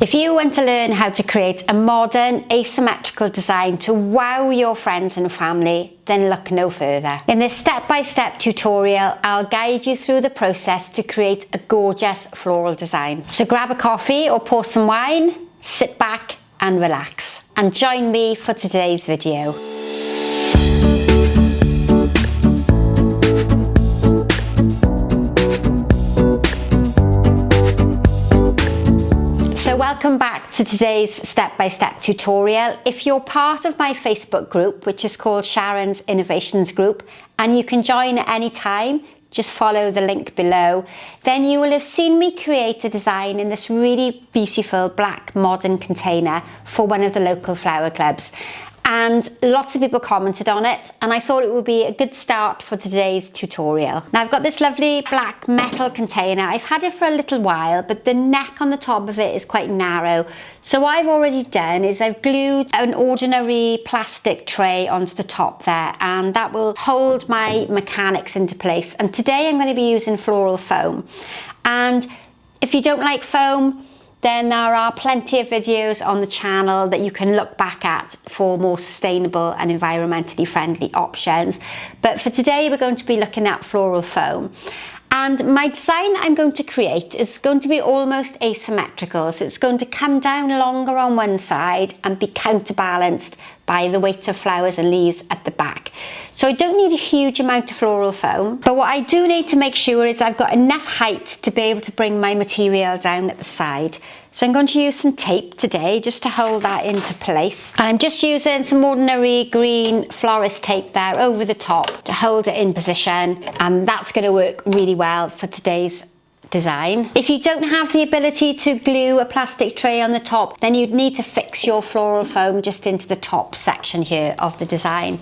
If you want to learn how to create a modern asymmetrical design to wow your friends and family, then look no further. In this step-by-step tutorial, I'll guide you through the process to create a gorgeous floral design. So grab a coffee or pour some wine, sit back and relax, and join me for today's video. Welcome back to today's step-by-step tutorial. If you're part of my Facebook group, which is called Sharon's Innovations Group, and you can join at any time, just follow the link below, then you will have seen me create a design in this really beautiful black modern container for one of the local flower clubs. And lots of people commented on it, and I thought it would be a good start for today's tutorial. Now I've got this lovely black metal container. I've had it for a little while, but the neck on the top of it is quite narrow. So what I've already done is I've glued an ordinary plastic tray onto the top there, and that will hold my mechanics into place. And today I'm going to be using floral foam. And if you don't like foam, then there are plenty of videos on the channel that you can look back at for more sustainable and environmentally friendly options. But for today, we're going to be looking at floral foam. And my design that I'm going to create is going to be almost asymmetrical. So it's going to come down longer on one side and be counterbalanced by the weight of flowers and leaves at the back. So I don't need a huge amount of floral foam, but what I do need to make sure is I've got enough height to be able to bring my material down at the side. So I'm going to use some tape today just to hold that into place. And I'm just using some ordinary green florist tape there over the top to hold it in position. And that's going to work really well for today's design. If you don't have the ability to glue a plastic tray on the top, then you'd need to fix your floral foam just into the top section here of the design.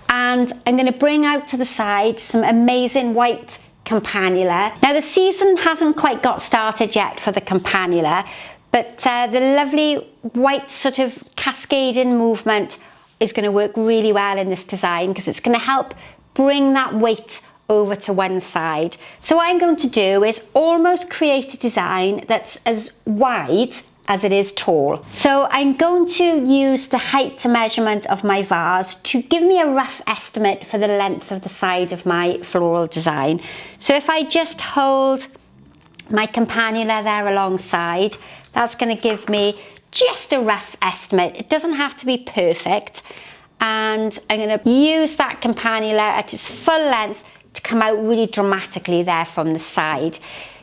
And I'm going to bring out to the side some amazing white Campanula. Now the season hasn't quite got started yet for the Campanula, but the lovely white sort of cascading movement is going to work really well in this design because it's going to help bring that weight over to one side. So what I'm going to do is almost create a design that's as wide as it is tall. So I'm going to use the height measurement of my vase to give me a rough estimate for the length of the side of my floral design. So if I just hold my Campanula there alongside, that's going to give me just a rough estimate. It doesn't have to be perfect. And I'm going to use that Campanula at its full length to come out really dramatically there from the side.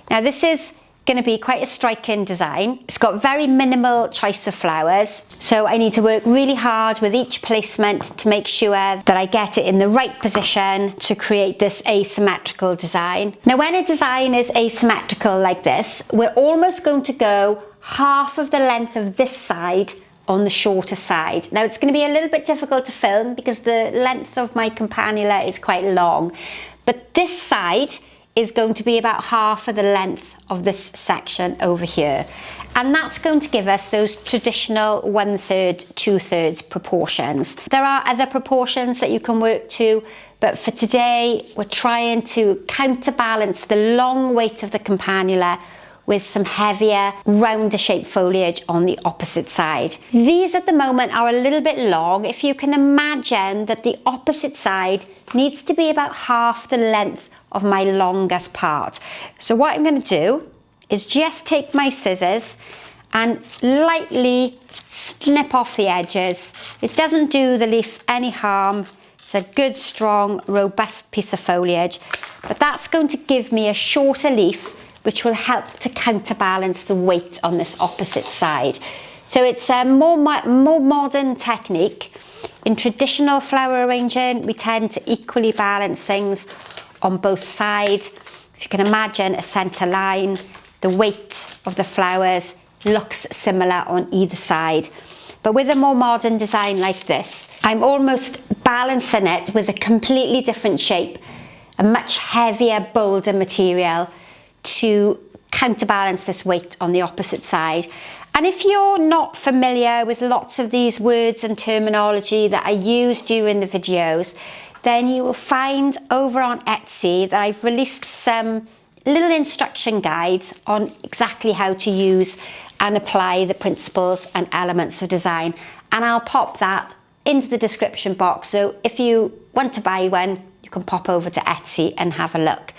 Now this is going to be quite a striking design. It's got very minimal choice of flowers, so I need to work really hard with each placement to make sure that I get it in the right position to create this asymmetrical design. Now when a design is asymmetrical like this, we're almost going to go half of the length of this side on the shorter side. Now it's going to be a little bit difficult to film because the length of my Campanula is quite long, but this side is going to be about half of the length of this section over here. And that's going to give us those traditional 1/3, 2/3 proportions. There are other proportions that you can work to, but for today, we're trying to counterbalance the long weight of the Campanula with some heavier, rounder shaped foliage on the opposite side. These at the moment are a little bit long. If you can imagine that the opposite side needs to be about half the length of my longest part. So what I'm going to do is just take my scissors and lightly snip off the edges. It doesn't do the leaf any harm. It's a good, strong, robust piece of foliage, but that's going to give me a shorter leaf which will help to counterbalance the weight on this opposite side. So it's a more modern technique. In traditional flower arranging, we tend to equally balance things on both sides. If you can imagine a centre line, the weight of the flowers looks similar on either side. But with a more modern design like this, I'm almost balancing it with a completely different shape, a much heavier, bolder material to counterbalance this weight on the opposite side. And if you're not familiar with lots of these words and terminology that I use during the videos, then you will find over on Etsy that I've released some little instruction guides on exactly how to use and apply the principles and elements of design, and I'll pop that into the description box, so if you want to buy one you can pop over to Etsy and have a look.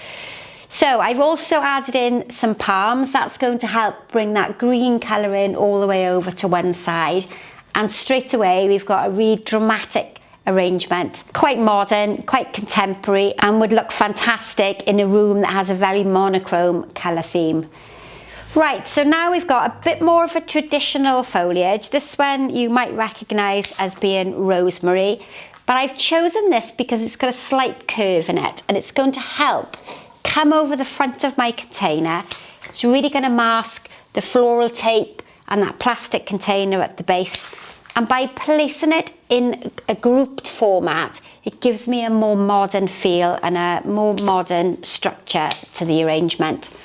So I've also added in some palms. That's going to help bring that green colour in all the way over to one side, and straight away we've got a really dramatic arrangement, quite modern, quite contemporary, and would look fantastic in a room that has a very monochrome colour theme. Right, so now we've got a bit more of a traditional foliage. This one you might recognise as being rosemary, but I've chosen this because it's got a slight curve in it, and it's going to help come over the front of my container. It's really going to mask the floral tape and that plastic container at the base, and by placing it in a grouped format it gives me a more modern feel and a more modern structure to the arrangement.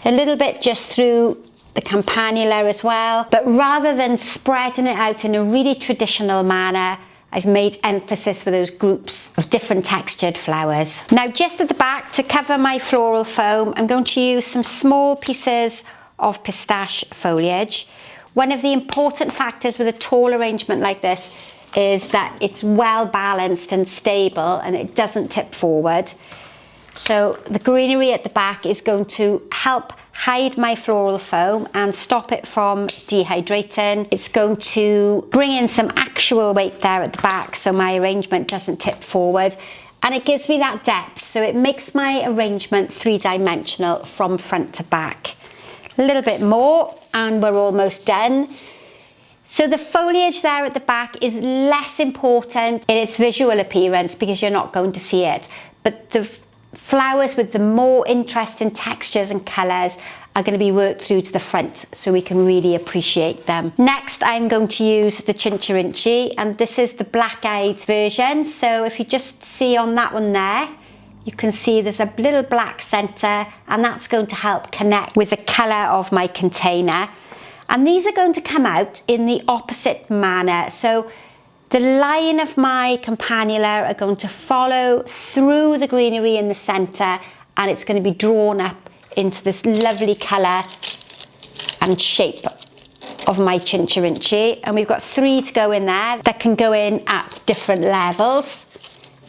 A little bit just through the Campanula as well, but rather than spreading it out in a really traditional manner, I've made emphasis with those groups of different textured flowers. Now just at the back, to cover my floral foam, I'm going to use some small pieces of pistache foliage. One of the important factors with a tall arrangement like this is that it's well balanced and stable and it doesn't tip forward. So the greenery at the back is going to help hide my floral foam and stop it from dehydrating. It's going to bring in some actual weight there at the back so my arrangement doesn't tip forward, and it gives me that depth, so it makes my arrangement three-dimensional from front to back. A little bit more and we're almost done. So the foliage there at the back is less important in its visual appearance because you're not going to see it, but the flowers with the more interesting textures and colours are going to be worked through to the front so we can really appreciate them. Next I'm going to use the Chincherincee, and this is the black-eyed version. So if you just see on that one there, you can see there's a little black centre, and that's going to help connect with the colour of my container. And these are going to come out in the opposite manner. So the line of my Campanula are going to follow through the greenery in the centre, and it's going to be drawn up into this lovely colour and shape of my Chincherincee. And we've got 3 to go in there that can go in at different levels.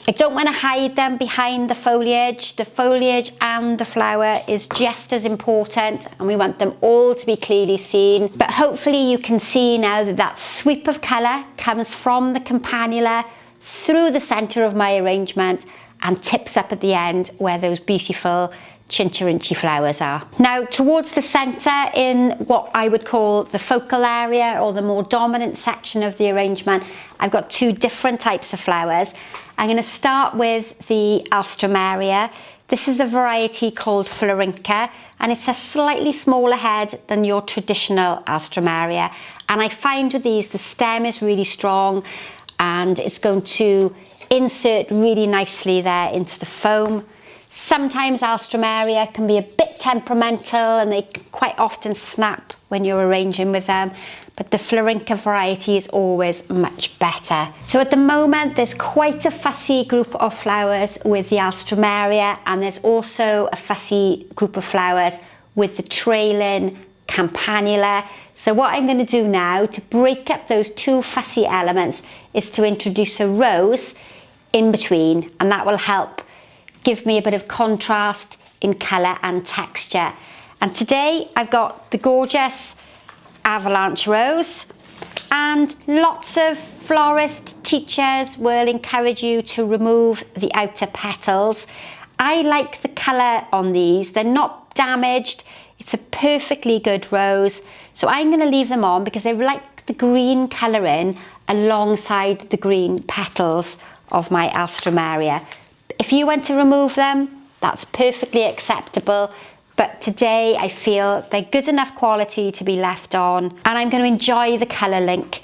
I don't want to hide them behind the foliage. The foliage and the flower is just as important, and we want them all to be clearly seen. But hopefully you can see now that that sweep of colour comes from the Campanula through the centre of my arrangement and tips up at the end where those beautiful Chincherincee flowers are. Now towards the centre, in what I would call the focal area or the more dominant section of the arrangement, I've got 2 different types of flowers. I'm going to start with the Alstroemeria. This is a variety called Florinca, and it's a slightly smaller head than your traditional Alstroemeria. And I find with these the stem is really strong and it's going to insert really nicely there into the foam. Sometimes Alstroemeria can be a bit temperamental and they quite often snap when you're arranging with them, but the Florinca variety is always much better. So at the moment there's quite a fussy group of flowers with the Alstroemeria, and there's also a fussy group of flowers with the trailing Campanula. So what I'm going to do now to break up those 2 fussy elements is to introduce a rose in between, and that will help give me a bit of contrast in colour and texture. And today I've got the gorgeous avalanche rose, and lots of florist teachers will encourage you to remove the outer petals. I like the colour on these, they're not damaged, it's a perfectly good rose, so I'm going to leave them on because I like the green colouring alongside the green petals of my Alstroemeria. If you want to remove them, that's perfectly acceptable, but today I feel they're good enough quality to be left on, and I'm going to enjoy the colour link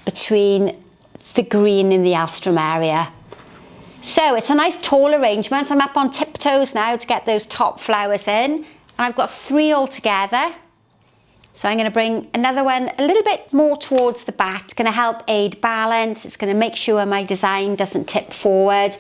between the green and the Alstroemeria. So it's a nice tall arrangement. I'm up on tiptoes now to get those top flowers in, and I've got 3 all together. So I'm going to bring another one a little bit more towards the back. It's going to help aid balance. It's going to make sure my design doesn't tip forward.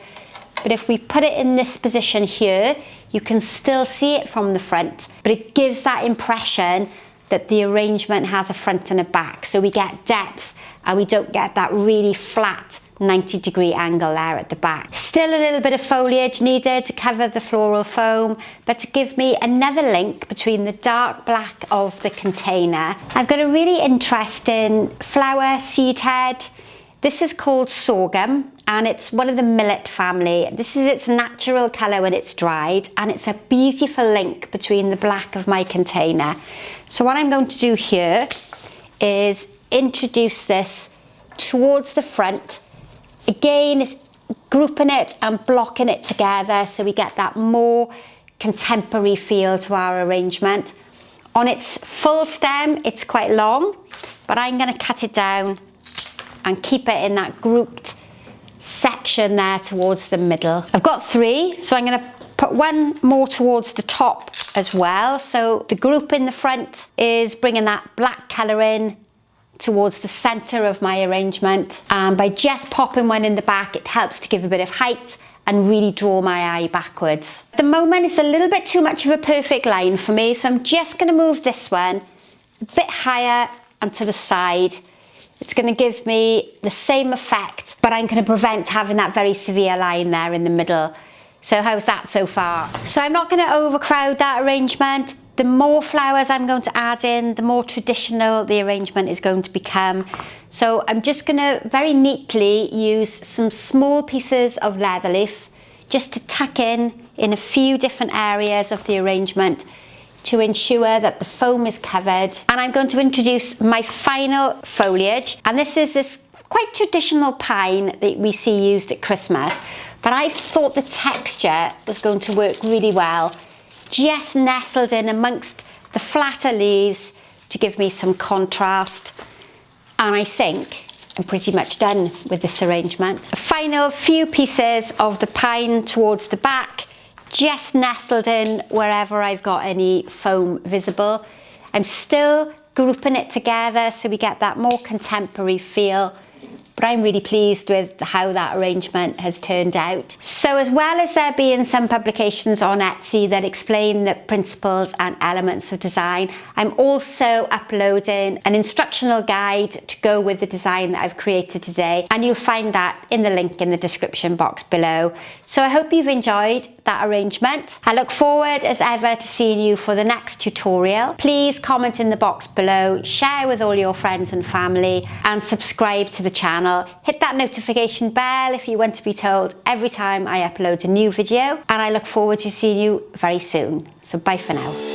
But if we put it in this position here, you can still see it from the front, but it gives that impression that the arrangement has a front and a back. So we get depth and we don't get that really flat 90-degree angle there at the back. Still a little bit of foliage needed to cover the floral foam, but to give me another link between the dark black of the container. I've got a really interesting flower seed head. This is called Sorghum and it's one of the Millet family. This is its natural colour when it's dried, and it's a beautiful link between the black of my container. So what I'm going to do here is introduce this towards the front. Again, it's grouping it and blocking it together so we get that more contemporary feel to our arrangement. On its full stem, it's quite long, but I'm going to cut it down and keep it in that grouped section there towards the middle. I've got 3, so I'm going to put one more towards the top as well. So the group in the front is bringing that black colour in towards the centre of my arrangement, and by just popping one in the back, it helps to give a bit of height and really draw my eye backwards. At the moment, it's a little bit too much of a perfect line for me, so I'm just going to move this one a bit higher and to the side. It's going to give me the same effect, but I'm going to prevent having that very severe line there in the middle. So how's that so far? So I'm not going to overcrowd that arrangement. The more flowers I'm going to add in, the more traditional the arrangement is going to become. So I'm just going to very neatly use some small pieces of leather leaf just to tuck in a few different areas of the arrangement to ensure that the foam is covered. And I'm going to introduce my final foliage. And this is this quite traditional pine that we see used at Christmas. But I thought the texture was going to work really well, just nestled in amongst the flatter leaves to give me some contrast. And I think I'm pretty much done with this arrangement. A final few pieces of the pine towards the back, just nestled in wherever I've got any foam visible. I'm still grouping it together so we get that more contemporary feel. But I'm really pleased with how that arrangement has turned out. So as well as there being some publications on Etsy that explain the principles and elements of design, I'm also uploading an instructional guide to go with the design that I've created today, and you'll find that in the link in the description box below. So I hope you've enjoyed that arrangement. I look forward as ever to seeing you for the next tutorial. Please comment in the box below, share with all your friends and family, and subscribe to the channel. Hit that notification bell if you want to be told every time I upload a new video, and I look forward to seeing you very soon. So bye for now.